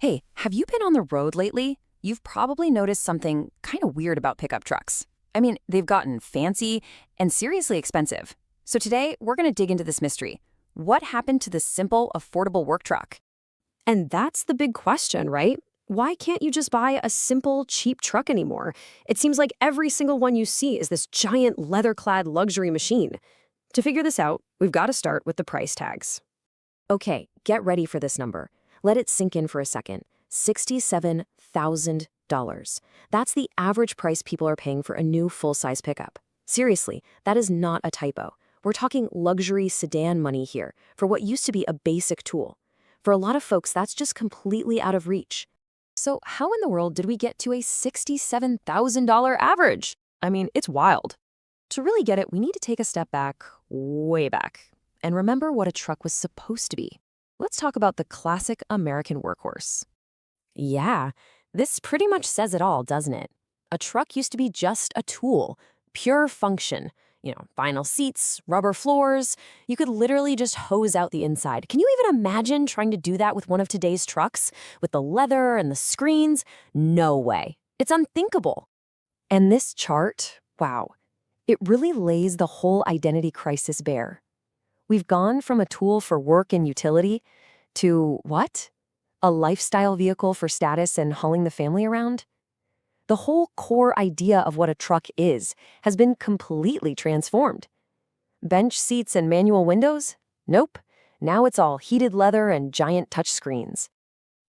Hey, have you been on the road lately? You've probably noticed something kind of weird about pickup trucks. I mean, they've gotten fancy and seriously expensive. So today, we're going to dig into this mystery. What happened to the simple, affordable work truck? And that's the big question, right? Why can't you just buy a simple, cheap truck anymore? It seems like every single one you see is this giant leather-clad luxury machine. To figure this out, we've got to start with the price tags. Okay, get ready for this number. Let it sink in for a second. $67,000. That's the average price people are paying for a new full-size pickup. Seriously, that is not a typo. We're talking luxury sedan money here for what used to be a basic tool. For a lot of folks, that's just completely out of reach. So how in the world did we get to a $67,000 average? I mean, it's wild. To really get it, we need to take a step back, way back, and remember what a truck was supposed to be. Let's talk about the classic American workhorse. Yeah, this pretty much says it all, doesn't it? A truck used to be just a tool, pure function. Vinyl seats, rubber floors. You could literally just hose out the inside. Can you even imagine trying to do that with one of today's trucks? With the leather and the screens? No way. It's unthinkable. And this chart, wow, it really lays the whole identity crisis bare. We've gone from a tool for work and utility to what? A lifestyle vehicle for status and hauling the family around? The whole core idea of what a truck is has been completely transformed. Bench seats and manual windows? Nope. Now it's all heated leather and giant touchscreens.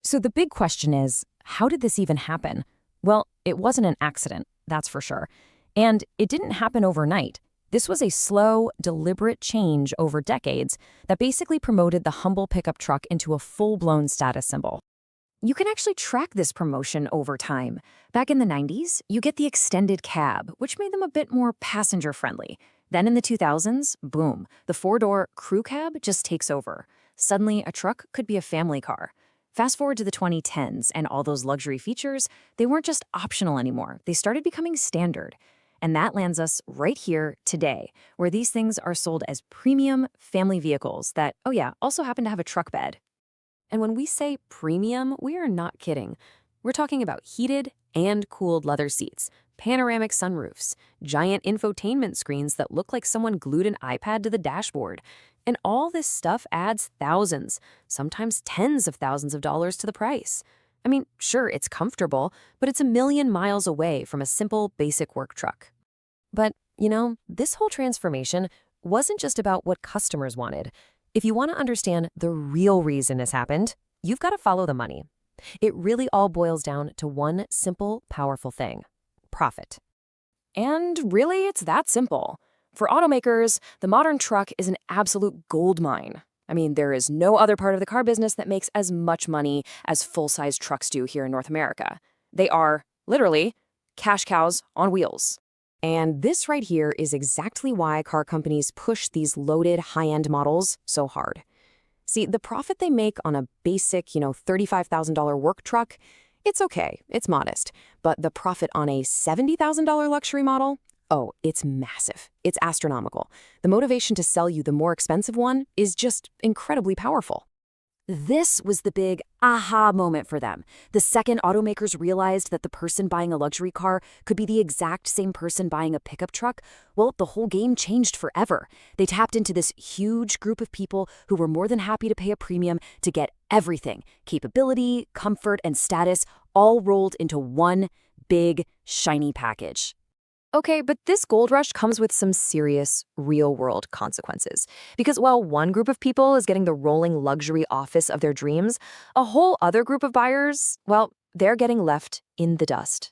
So the big question is, how did this even happen? Well, it wasn't an accident, that's for sure. And it didn't happen overnight. This was a slow, deliberate change over decades that basically promoted the humble pickup truck into a full-blown status symbol. You can actually track this promotion over time. Back in the 90s, you get the extended cab, which made them a bit more passenger-friendly. Then in the 2000s, boom, the four-door crew cab just takes over. Suddenly, a truck could be a family car. Fast forward to the 2010s, and all those luxury features, they weren't just optional anymore. They started becoming standard. And that lands us right here today, where these things are sold as premium family vehicles that, oh yeah, also happen to have a truck bed. And when we say premium, we are not kidding. We're talking about heated and cooled leather seats, panoramic sunroofs, giant infotainment screens that look like someone glued an iPad to the dashboard. And all this stuff adds thousands, sometimes tens of thousands of dollars to the price. I mean, sure, it's comfortable, but it's a million miles away from a simple, basic work truck. But, this whole transformation wasn't just about what customers wanted. If you want to understand the real reason this happened, you've got to follow the money. It really all boils down to one simple, powerful thing: profit. And really, it's that simple. For automakers, the modern truck is an absolute gold mine. I mean, there is no other part of the car business that makes as much money as full-size trucks do here in North America. They are, literally, cash cows on wheels. And this right here is exactly why car companies push these loaded high-end models so hard. See, the profit they make on a basic, $35,000 work truck, it's okay, it's modest. But the profit on a $70,000 luxury model? Oh, it's massive. It's astronomical. The motivation to sell you the more expensive one is just incredibly powerful. This was the big aha moment for them. The second automakers realized that the person buying a luxury car could be the exact same person buying a pickup truck, well, the whole game changed forever. They tapped into this huge group of people who were more than happy to pay a premium to get everything: capability, comfort, and status, all rolled into one big, shiny package. Okay, but this gold rush comes with some serious, real-world consequences. Because while one group of people is getting the rolling luxury office of their dreams, a whole other group of buyers, well, they're getting left in the dust.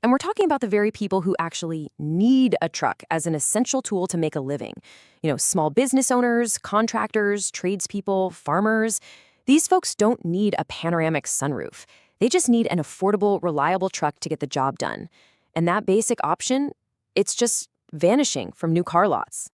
And we're talking about the very people who actually need a truck as an essential tool to make a living. Small business owners, contractors, tradespeople, farmers. These folks don't need a panoramic sunroof. They just need an affordable, reliable truck to get the job done. And that basic option, it's just vanishing from new car lots.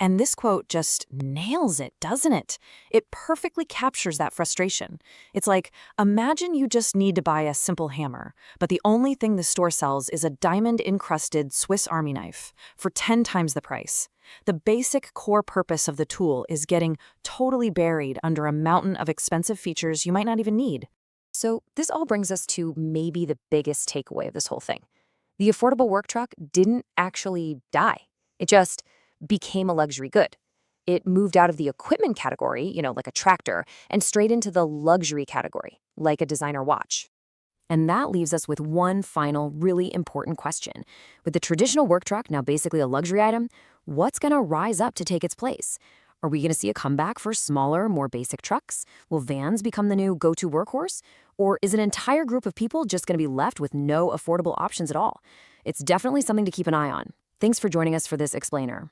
And this quote just nails it, doesn't it? It perfectly captures that frustration. It's like, imagine you just need to buy a simple hammer, but the only thing the store sells is a diamond-encrusted Swiss Army knife for 10 times the price. The basic core purpose of the tool is getting totally buried under a mountain of expensive features you might not even need. So this all brings us to maybe the biggest takeaway of this whole thing. The affordable work truck didn't actually die. It just became a luxury good. It moved out of the equipment category, like a tractor, and straight into the luxury category, like a designer watch. And that leaves us with one final, really important question. With the traditional work truck now basically a luxury item, what's going to rise up to take its place? Are we going to see a comeback for smaller, more basic trucks? Will vans become the new go-to workhorse? Or is an entire group of people just going to be left with no affordable options at all? It's definitely something to keep an eye on. Thanks for joining us for this explainer.